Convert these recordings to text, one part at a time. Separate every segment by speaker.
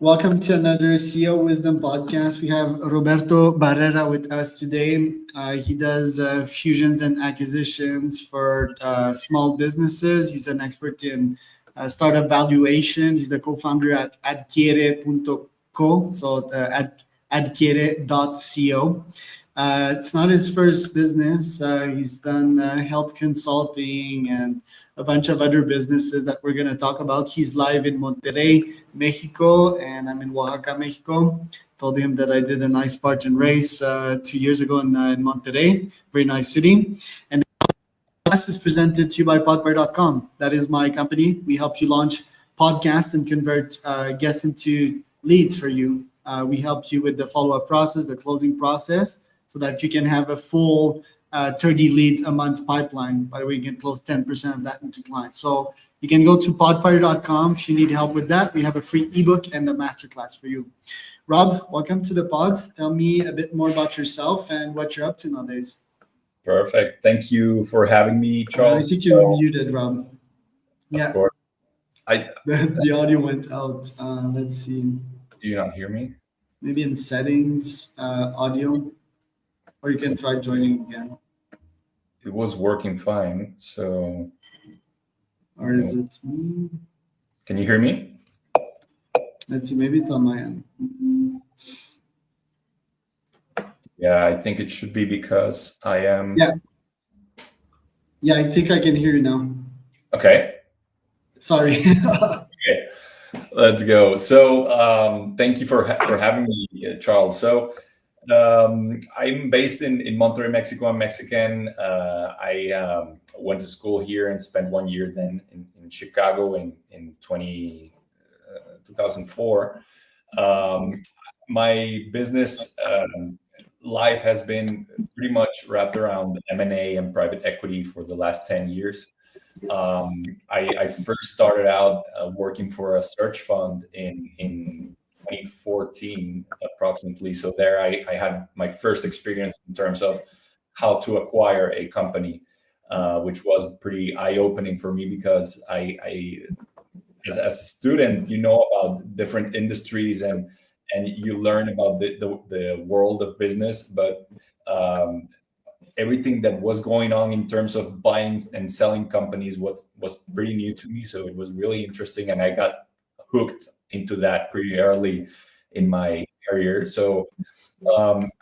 Speaker 1: Welcome to another CEO Wisdom podcast. We have Roberto Barrera with us today. He does fusions and acquisitions for small businesses. He's an expert in startup valuation. He's the co-founder at adquiere.co, so adquiere.co. It's not his first business. He's done health consulting and a bunch of other businesses that we're going to talk about. He's live in Monterrey, Mexico, and I'm in Oaxaca, Mexico. Told him that I did a nice Spartan race 2 years ago in Monterrey, very nice city. And the podcast is presented to you by podpar.com. That is my company. We help you launch podcasts and convert guests into leads for you. We help you with the follow-up process, the closing process, so that you can have a full 30 leads a month pipeline. By the way, you can close 10% of that into clients. So you can go to podpire.com if you need help with that. We have a free ebook and a masterclass for you. Rob, welcome to the pod. Tell me a bit more about yourself and what you're up to nowadays.
Speaker 2: Perfect. Thank you for having me, Charles.
Speaker 1: I think you're muted, Rob.
Speaker 2: Of course.
Speaker 1: The audio went out. Let's see.
Speaker 2: Do you not hear me?
Speaker 1: Maybe in settings, audio. Or you can try joining again.
Speaker 2: It was working fine, so.
Speaker 1: Or is it me?
Speaker 2: Can you hear me?
Speaker 1: Let's see, maybe it's on my end.
Speaker 2: Yeah, I think it should be because I am.
Speaker 1: Yeah, I think I can hear you now.
Speaker 2: Okay.
Speaker 1: Sorry.
Speaker 2: Okay, let's go. So thank you for having me, Charles. So I'm based in Monterrey, Mexico. I'm Mexican. I went to school here and spent 1 year then in Chicago in 2004. My business life has been pretty much wrapped around M&A and private equity for the last 10 years. I first started out working for a search fund in 2014 approximately. So there I had my first experience in terms of how to acquire a company, which was pretty eye-opening for me because as a student, you know about different industries and you learn about the world of business, but everything that was going on in terms of buying and selling companies was pretty new to me. So it was really interesting, and I got hooked into that pretty early in my career. So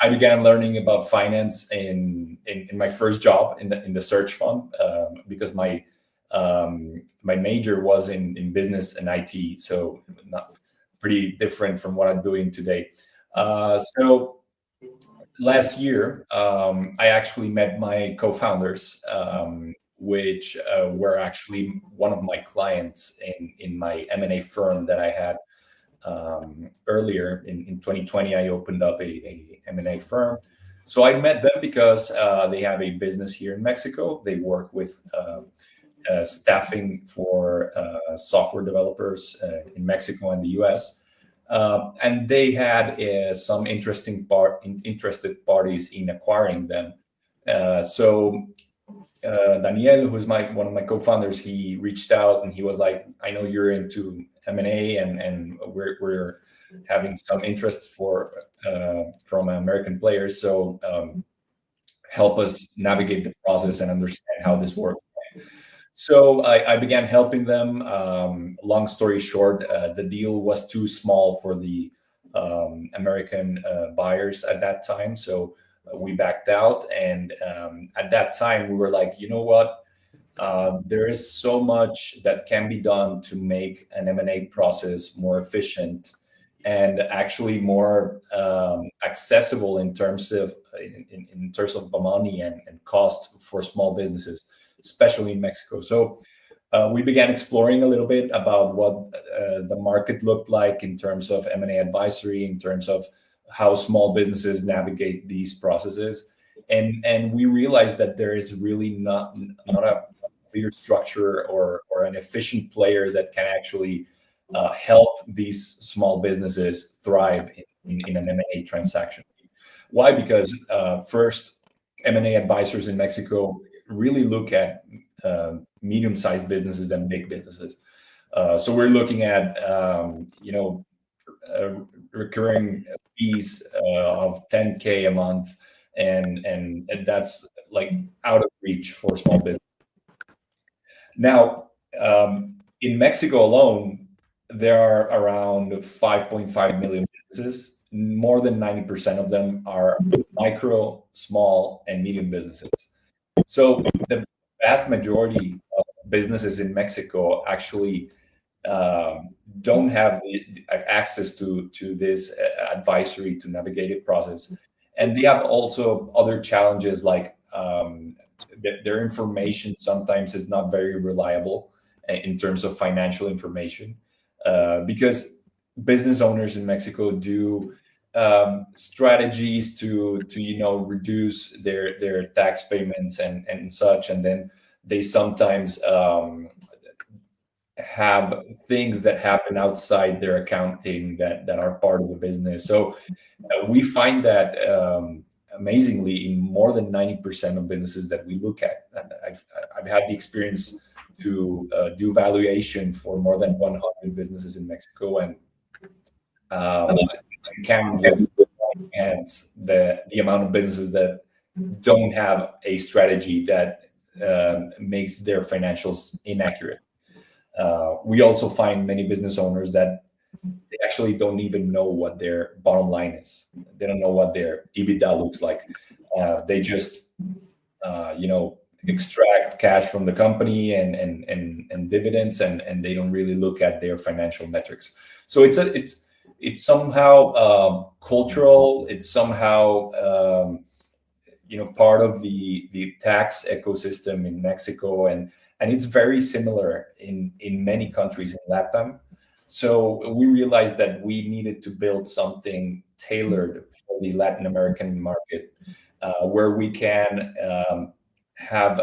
Speaker 2: I began learning about finance in my first job in the search fund because my major was in business and IT, so not pretty different from what I'm doing today. So last year, I actually met my co-founders, which were actually one of my clients in my M&A firm that I had earlier in 2020. I opened up a M&A firm. So I met them because they have a business here in Mexico. They work with staffing for software developers in Mexico and the US. And they had some interested parties in acquiring them. So Daniel, who's one of my co-founders, he reached out and he was like, "I know you're into M&A, and we're having some interest from American players. So help us navigate the process and understand how this works." So I began helping them. Long story short, the deal was too small for the American buyers at that time. So we backed out. And at that time, we were like, you know what? There is so much that can be done to make an M&A process more efficient and actually more accessible in terms of money and cost for small businesses, especially in Mexico. So we began exploring a little bit about what the market looked like in terms of M&A advisory, in terms of how small businesses navigate these processes. And we realized that there is really not a clear structure or an efficient player that can actually help these small businesses thrive in an M&A transaction. Why? Because first, M&A advisors in Mexico really look at medium-sized businesses and big businesses. So we're looking at recurring fees of 10K a month, and that's like out of reach for small business. Now, in Mexico alone, there are around 5.5 million businesses. More than 90% of them are micro, small, and medium businesses. So the vast majority of businesses in Mexico actually don't have access to this advisory to navigated process, and they have also other challenges like their information sometimes is not very reliable in terms of financial information, because business owners in Mexico do strategies to reduce their tax payments and such, and then they sometimes have things that happen outside their accounting that are part of the business. So we find that amazingly in more than 90% of businesses that we look at. And I've had the experience to do valuation for more than 100 businesses in Mexico, and I count with hands the amount of businesses that don't have a strategy that makes their financials inaccurate. We also find many business owners that they actually don't even know what their bottom line is. They don't know what their EBITDA looks like. They just, extract cash from the company and dividends, and they don't really look at their financial metrics. So it's somehow cultural. It's somehow part of the tax ecosystem in Mexico, and it's very similar in many countries in LATAM. So we realized that we needed to build something tailored for the Latin American market, where we can have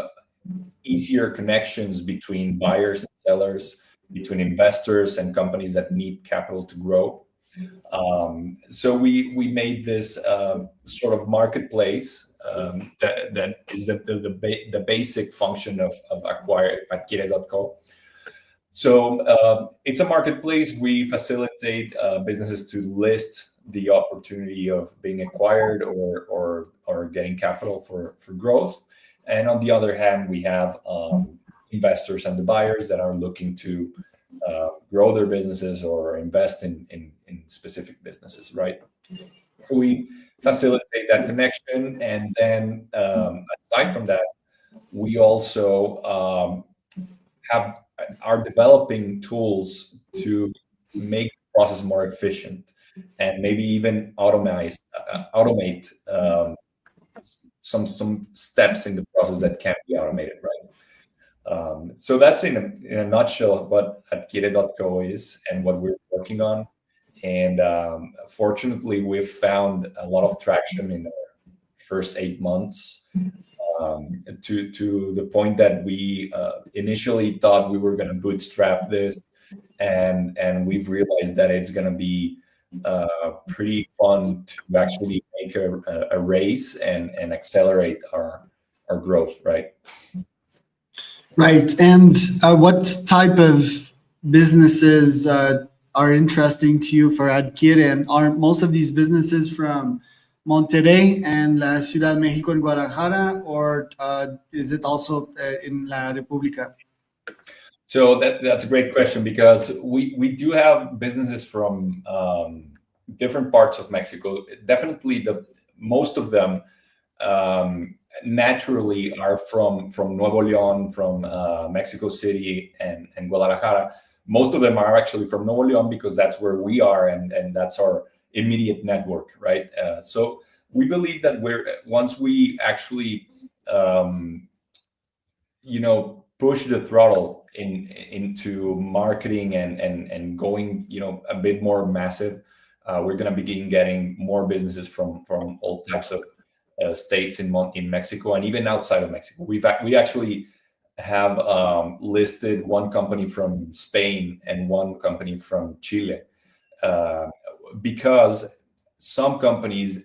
Speaker 2: easier connections between buyers and sellers, between investors and companies that need capital to grow. So we made this sort of marketplace that is the basic function of Adquiere.co. So it's a marketplace. We facilitate businesses to list the opportunity of being acquired or getting capital for growth. And on the other hand, we have investors and the buyers that are looking to grow their businesses or invest in specific businesses, right? So we facilitate that connection. And then aside from that, we also are developing tools to make the process more efficient and maybe even automate some steps in the process that can't be automated, right? So that's in a nutshell what Adquiere.co is and what we're working on. And fortunately, we've found a lot of traction in the first 8 months, to the point that we initially thought we were going to bootstrap this, and we've realized that it's going to be pretty fun to actually make a race and accelerate our growth, right?
Speaker 1: Right. And what type of businesses are interesting to you for Adquiere? And are most of these businesses from Monterrey and La Ciudad de Mexico and Guadalajara, or is it also in La República?
Speaker 2: So that's a great question, because we do have businesses from different parts of Mexico. Definitely most of them naturally are from Nuevo León, from Mexico City and Guadalajara. Most of them are actually from Nuevo León because that's where we are, and that's our immediate network, right? So we believe that once we actually push the throttle into marketing and going a bit more massive, we're going to begin getting more businesses from all types of states in Mexico and even outside of Mexico. We actually have listed one company from Spain and one company from Chile, because some companies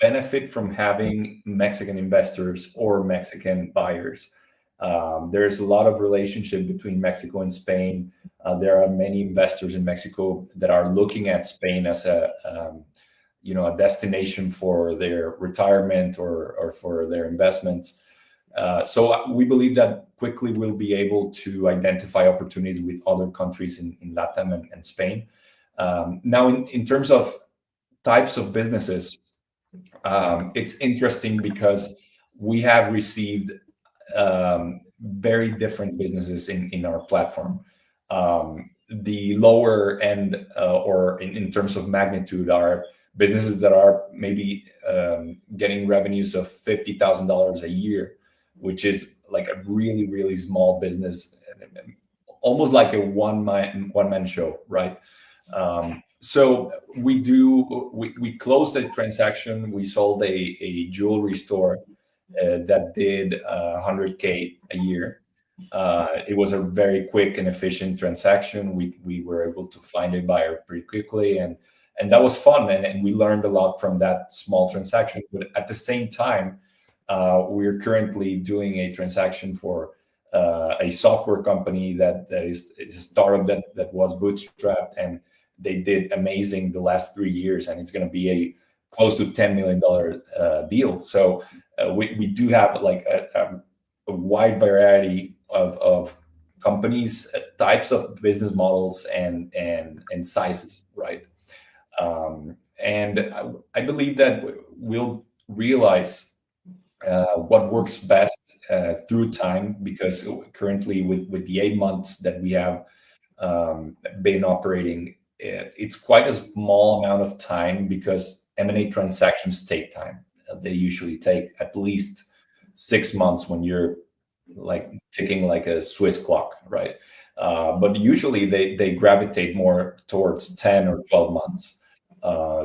Speaker 2: benefit from having Mexican investors or Mexican buyers, There's a lot of relationship between Mexico and Spain. There are many investors in Mexico that are looking at Spain as a destination for their retirement or for their investments. So we believe that quickly we'll be able to identify opportunities with other countries in Latin and Spain. Now, in terms of types of businesses, it's interesting because we have received very different businesses in our platform. The lower end, or in terms of magnitude, are businesses that are maybe getting revenues of $50,000 a year, which is like a really, really small business, almost like a one man show, right? So we closed a transaction. We sold a jewelry store that did 100K a year. It was a very quick and efficient transaction. We were able to find a buyer pretty quickly, and that was fun, and we learned a lot from that small transaction. But at the same time, we're currently doing a transaction for a software company that is a startup that was bootstrapped, and they did amazing the last 3 years, and it's going to be a close to $10 million deal. So we do have like a wide variety of companies, types of business models, and sizes, right? And I believe that we'll realize what works best through time, because currently with the 8 months that we have been operating, it's quite a small amount of time, because M&A transactions take time. They usually take at least 6 months when you're like ticking like a Swiss clock, right? But usually they gravitate more towards 10 or 12 months.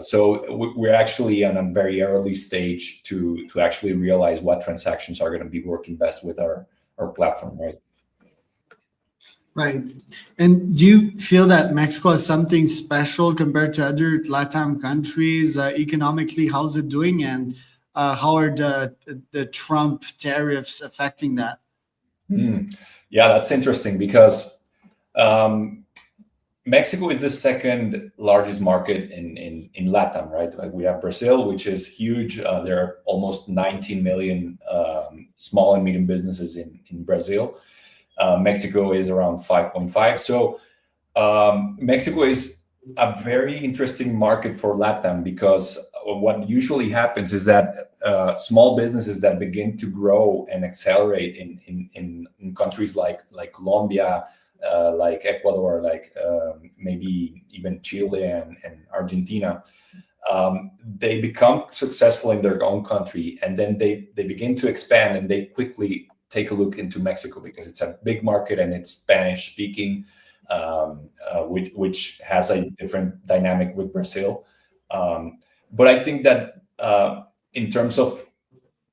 Speaker 2: So we're actually on a very early stage to actually realize what transactions are going to be working best with our platform, right?
Speaker 1: Right. And do you feel that Mexico has something special compared to other LATAM countries economically? How's it doing, and how are the Trump tariffs affecting that?
Speaker 2: Yeah, that's interesting, because Mexico is the second largest market in LATAM, right? Like, we have Brazil, which is huge. There are almost 19 million small and medium businesses in Brazil. Mexico is around 5.5. So Mexico is a very interesting market for LATAM, because what usually happens is that small businesses that begin to grow and accelerate in countries like Colombia, like Ecuador, like maybe even Chile and Argentina, they become successful in their own country, and then they begin to expand, and they quickly take a look into Mexico, because it's a big market and it's Spanish speaking, which has a different dynamic with Brazil. But I think that in terms of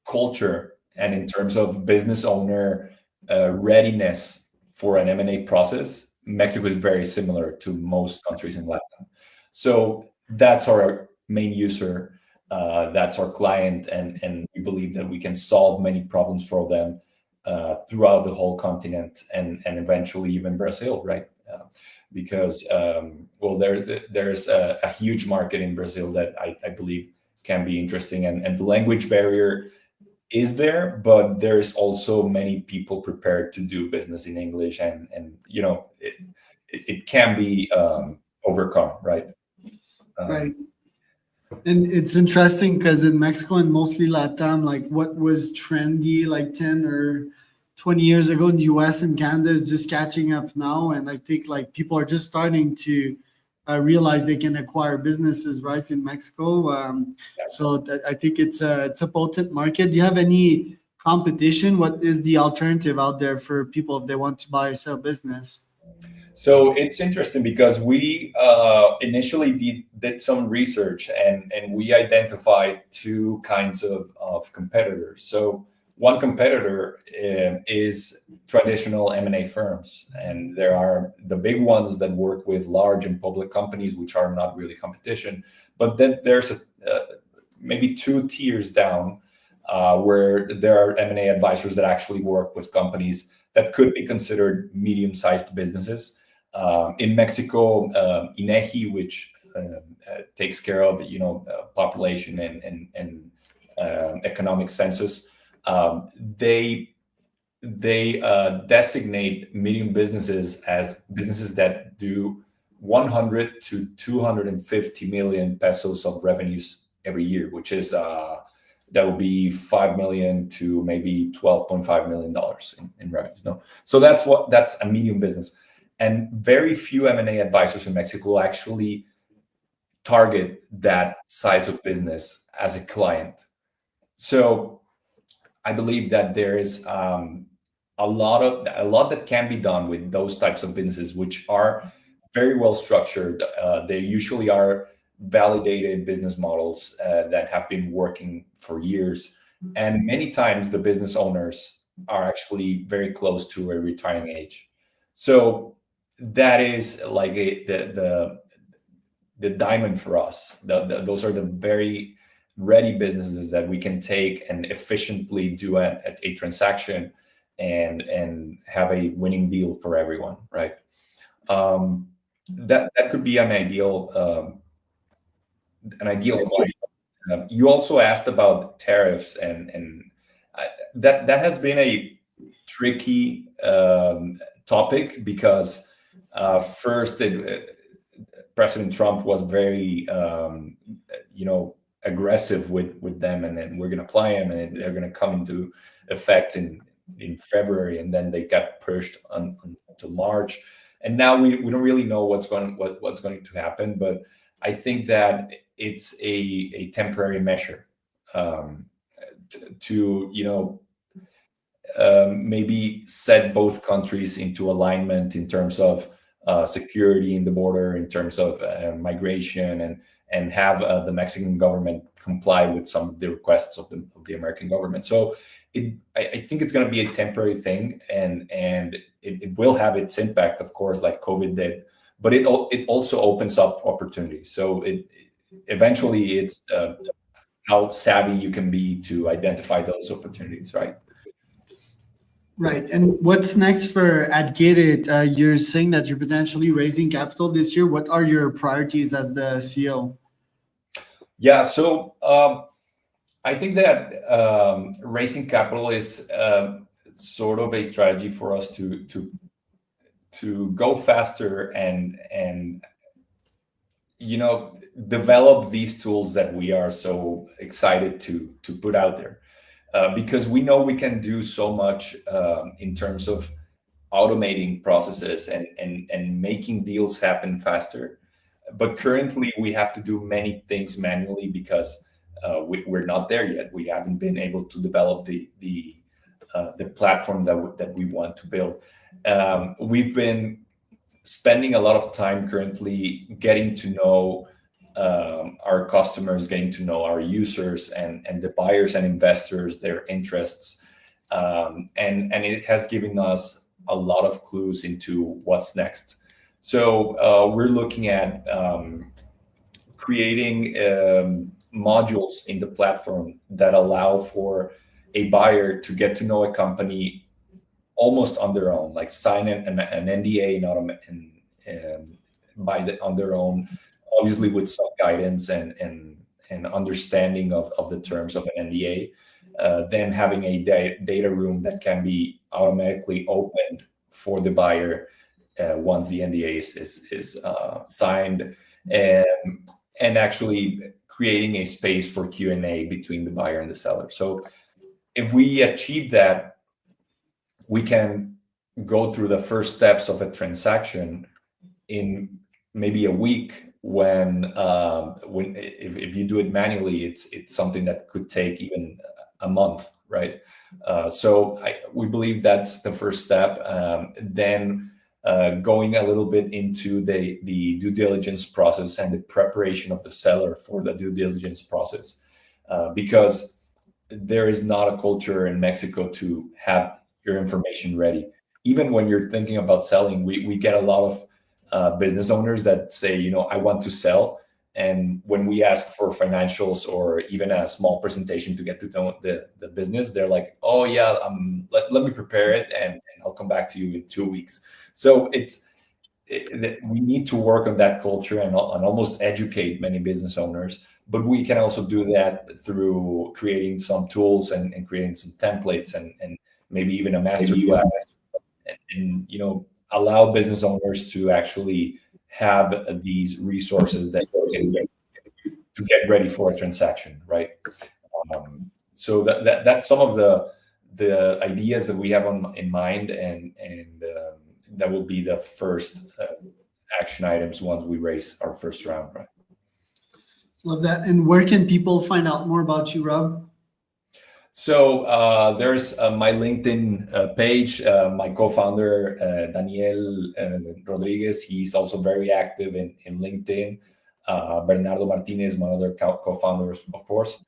Speaker 2: culture and in terms of business owner readiness for an M&A process, Mexico is very similar to most countries in Latin. So that's our main user, that's our client, and we believe that we can solve many problems for them throughout the whole continent, and eventually even Brazil, right? Because there's a huge market in Brazil that I believe can be interesting, and the language barrier is there, but there's also many people prepared to do business in English, and it can be overcome, right?
Speaker 1: Right. And it's interesting because in Mexico and mostly Latam, like what was trendy like 10 or 20 years ago in the US and Canada is just catching up now. And I think like people are just starting to realize they can acquire businesses right in Mexico. So I think it's a potent market. Do you have any competition? What is the alternative out there for people if they want to buy or sell business?
Speaker 2: So it's interesting, because we initially did some research, and we identified two kinds of competitors. So one competitor is traditional M&A firms, and there are the big ones that work with large and public companies, which are not really competition. But then there's maybe two tiers down, where there are M&A advisors that actually work with companies that could be considered medium-sized businesses. In Mexico, INEGI, which takes care of population and economic census, they designate medium businesses as businesses that do 100 to 250 million pesos of revenues every year, which is that would be 5 million to maybe 12.5 million dollars in revenues. No, so that's a medium business, and very few M&A advisors in Mexico actually target that size of business as a client. So I believe that there is a lot that can be done with those types of businesses, which are very well structured. They usually are validated business models that have been working for years, and many times the business owners are actually very close to a retiring age. So that is like the diamond for us. Those are the very ready businesses that we can take and efficiently do a transaction and have a winning deal for everyone, right? That could be an ideal client. You also asked about tariffs, and that has been a tricky topic because first, President Trump was very aggressive with them, and then we're going to apply them, and they're going to come into effect in February, and then they got pushed until March, and now we don't really know what's going to happen. But I think that it's a temporary measure to maybe set both countries into alignment in terms of security in the border, in terms of migration, and have the Mexican government comply with some of the requests of the American government. So I think it's going to be a temporary thing, and it will have its impact, of course, like COVID did, but it also opens up opportunities. So eventually it's how savvy you can be to identify those opportunities, right?
Speaker 1: Right. And what's next for Adgate? You're saying that you're potentially raising capital this year. What are your priorities as the CEO?
Speaker 2: Yeah, so I think that raising capital is sort of a strategy for us to go faster and develop these tools that we are so excited to put out there. Because we know we can do so much in terms of automating processes and making deals happen faster. But currently, we have to do many things manually because we're not there yet. We haven't been able to develop the platform that we want to build. We've been spending a lot of time currently getting to know our customers, getting to know our users and the buyers and investors, their interests, and it has given us a lot of clues into what's next. So we're looking at creating modules in the platform that allow for a buyer to get to know a company almost on their own, like sign an NDA on their own, obviously with some guidance and understanding of the terms of an NDA. Then having a data room that can be automatically opened for the buyer once the NDA is signed, and actually creating a space for Q&A between the buyer and the seller. So if we achieve that, we can go through the first steps of a transaction in maybe a week. When if you do it manually, it's something that could take even a month, right? So we believe that's the first step. Then going a little bit into the due diligence process and the preparation of the seller for the due diligence process, because there is not a culture in Mexico to have your information ready. Even when you're thinking about selling, we get a lot of business owners that say, I want to sell, And when we ask for financials or even a small presentation to get to know the business, they're like, oh yeah, let me prepare it and I'll come back to you in 2 weeks. So we need to work on that culture and almost educate many business owners. But we can also do that through creating some tools and creating some templates and maybe even a master class, and allow business owners to actually have these resources that to get ready for a transaction, right? So that's some of the ideas that we have in mind, and that will be the first action items once we raise our first round, right?
Speaker 1: Love that. And where can people find out more about you, Rob?
Speaker 2: So there's my LinkedIn page. My co-founder, Daniel Rodriguez, he's also very active in LinkedIn. Bernardo Martinez, my other co-founder, of course.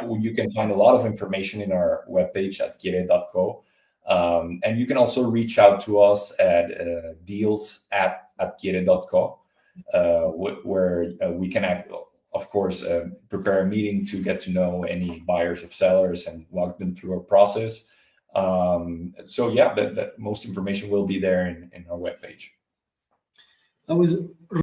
Speaker 2: You can find a lot of information in our webpage at quiere.co. And you can also reach out to us at deals@quiere.co, where we can of course, prepare a meeting to get to know any buyers or sellers and walk them through our process. So yeah, that most information will be there in our webpage.
Speaker 1: That was